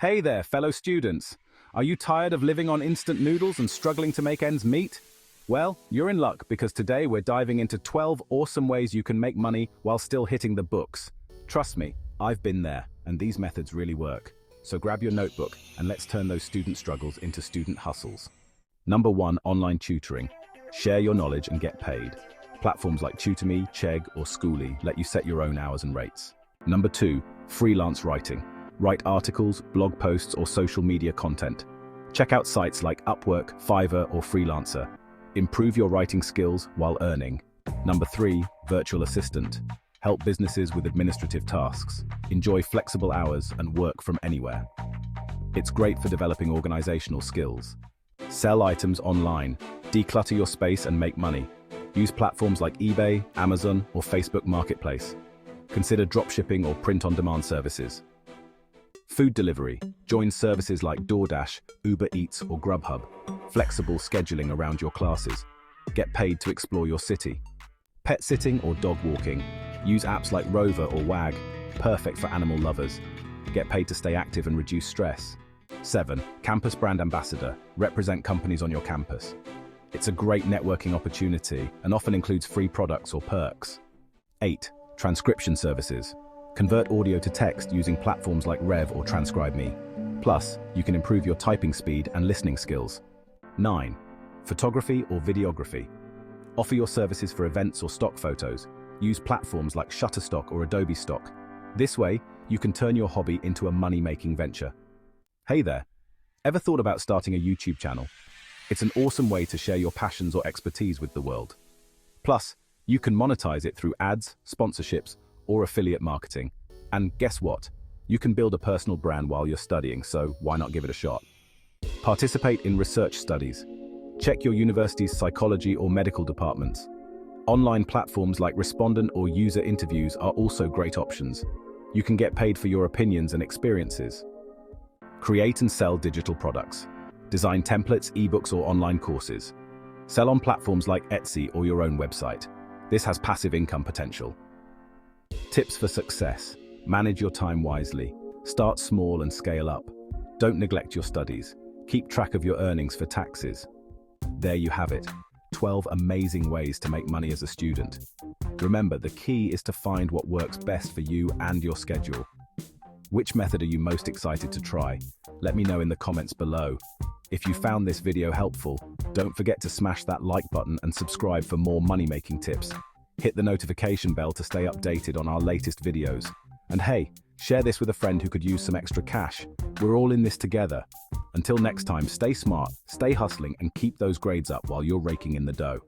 Hey there, fellow students. Are you tired of living on instant noodles and struggling to make ends meet? Well, you're in luck because today we're diving into 12 awesome ways you can make money while still hitting the books. Trust me, I've been there, and these methods really work. So grab your notebook and let's turn those student struggles into student hustles. Number 1, online tutoring. Share your knowledge and get paid. Platforms like TutorMe, Chegg, or Schooly let you set your own hours and rates. Number 2, freelance writing. Write articles, blog posts, or social media content. Check out sites like Upwork, Fiverr, or Freelancer. Improve your writing skills while earning. Number 3, virtual assistant. Help businesses with administrative tasks. Enjoy flexible hours and work from anywhere. It's great for developing organizational skills. Sell items online. Declutter your space and make money. Use platforms like eBay, Amazon, or Facebook Marketplace. Consider dropshipping or print-on-demand services. Food delivery. Join services like DoorDash, Uber Eats, or Grubhub. Flexible scheduling around your classes. Get paid to explore your city. Pet sitting or dog walking. Use apps like Rover or Wag. Perfect for animal lovers. Get paid to stay active and reduce stress. 7. Campus brand ambassador. Represent companies on your campus. It's a great networking opportunity and often includes free products or perks. 8. Transcription services. Convert audio to text using platforms like Rev or TranscribeMe. Plus, you can improve your typing speed and listening skills. 9. Photography or videography. Offer your services for events or stock photos. Use platforms like Shutterstock or Adobe Stock. This way, you can turn your hobby into a money-making venture. Hey there, ever thought about starting a YouTube channel? It's an awesome way to share your passions or expertise with the world. Plus, you can monetize it through ads, sponsorships, or affiliate marketing. And guess what? You can build a personal brand while you're studying, so why not give it a shot? Participate in research studies. Check your university's psychology or medical departments. Online platforms like Respondent or user interviews are also great options. You can get paid for your opinions and experiences. Create and sell digital products. Design templates, ebooks, or online courses. Sell on platforms like Etsy or your own website. This has passive income potential. Tips for success. Manage your time wisely. Start small and scale up. Don't neglect your studies. Keep track of your earnings for taxes. There you have it. 12 amazing ways to make money as a student. Remember, the key is to find what works best for you and your schedule. Which method are you most excited to try? Let me know in the comments below. If you found this video helpful, don't forget to smash that like button and subscribe for more money-making tips. Hit the notification bell to stay updated on our latest videos. And hey, share this with a friend who could use some extra cash. We're all in this together. Until next time, stay smart, stay hustling, and keep those grades up while you're raking in the dough.